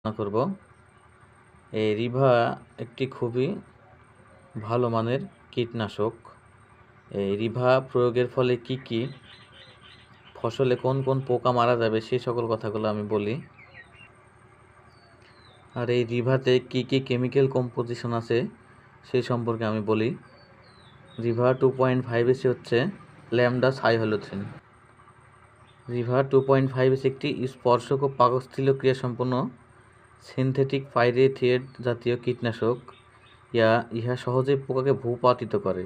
আলোচনা করব। এই রিভা একটি খুবই ভালো মানের কীটনাশক। এই রিভা প্রয়োগের ফলে কি ফসলে কোন কোন পোকা মারা যাবে সেই সকল কথাগুলো আমি বলি। আর এই রিভাতে কি কেমিক্যাল কম্পোজিশন আছে সেই সম্পর্কে আমি বলি। রিভা 2.5 এসি হচ্ছে ল্যামডা সাইহ্যালোথিন। রিভা 2.5 এসি একটি স্পর্শক ও পাকস্থলীয ক্রিয়াসম্পন্ন সিনথেটিক পাইরেথিয়েট জাতীয় কীটনাশক। ইহা সহজেই পোকাকে ভূপাতিত করে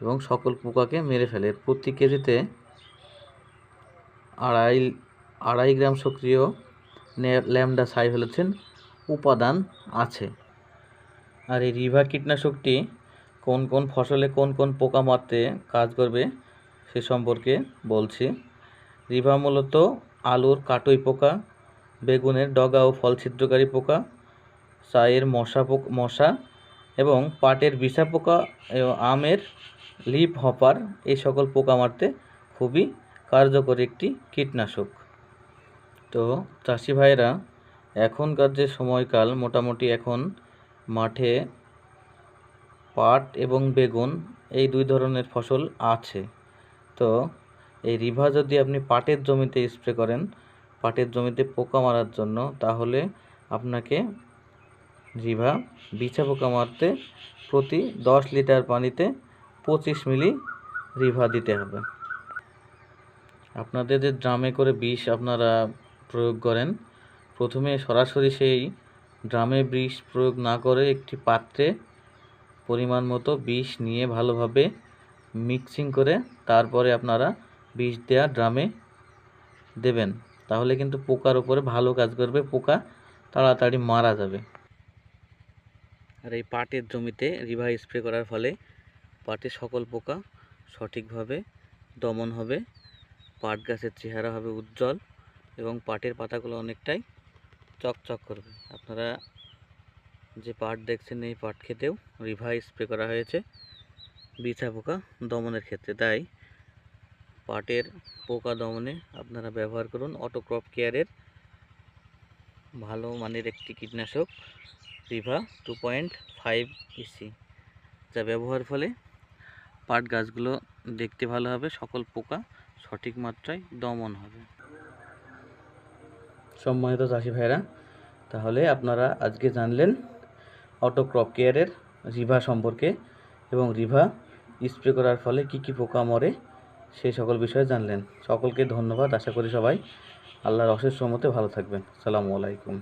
এবং সকল পোকাকে মেরে ফেলে। প্রতি কেজিতে আড়াই গ্রাম সক্রিয় ল্যামডা সাইহ্যালোথিন উপাদান আছে। আর এই রিভা কীটনাশকটি কোন কোন ফসলে কোন কোন পোকা মারতে কাজ করবে সে সম্পর্কে বলছি। রিভা মূলত আলুর কাটুই পোকা, বেগুনের ডগা ও ফল ছিদ্রকারী পোকা, চায়ের মশা এবং পাটের বিছা পোকা এবং আমের লিফ হপার এই সকল পোকা মারতে খুবই কার্যকরী একটি কীটনাশক। তো চাষি ভাইরা, এখনকার যে সময়কাল, মোটামুটি এখন মাঠে পাট এবং বেগুন এই দুই ধরনের ফসল আছে। তো এই রিভা যদি আপনি পাটের জমিতে স্প্রে করেন, পাটের জমিতে পোকা মারার জন্য, তাহলে আপনাকে রিভা বিছা পোকা মারতে প্রতি 10 লিটার পানিতে 25 মিলি রিভা দিতে হবে। আপনাদের যে ড্রামে করে বিষ আপনারা প্রয়োগ করেন, প্রথমে সরাসরি সেই ড্রামে বিষ প্রয়োগ না করে একটি পাত্রে পরিমাণ মতো বিষ নিয়ে ভালোভাবে মিক্সিং করে তারপরে আপনারা বিষ দেওয়া ড্রামে দেবেন। তাহলে কিন্তু পোকার উপরে ভালো কাজ করবে, পোকা তাড়াতাড়ি মারা যাবে। আর এই পাটের জমিতে রিভা স্প্রে করার ফলে পাটের সকল পোকা সঠিকভাবে দমন হবে, পাট গাছের চেহারা হবে উজ্জ্বল এবং পাটের পাতাগুলো অনেকটাই চকচক করবে। আপনারা যে পাট দেখছেন, এই পাট খেতেও রিভা স্প্রে করা হয়েছে বিছা পোকা দমনের ক্ষেত্রে। তাই পাটের পোকা দমনে আপনারা ব্যবহার করুন অটোক্রপ কেয়ারের ভালো মানের একটি কীটনাশক রিভা 2.5 ইসি, যা ব্যবহার ফলে পাট গাছগুলো দেখতে ভালো হবে, সকল পোকা সঠিক মাত্রায় দমন হবে। সম্মানিত চাষি ভাইরা, তাহলে আপনারা আজকে জানলেন অটোক্রপ কেয়ারের রিভা সম্পর্কে এবং রিভা স্প্রে করার ফলে কি পোকা মরে সেই সকল বিষয়ে জানলেন। সকলকে ধন্যবাদ। আশা করি সবাই আল্লাহর অশেষ রহমতে ভালো থাকবেন। আসসালামু আলাইকুম।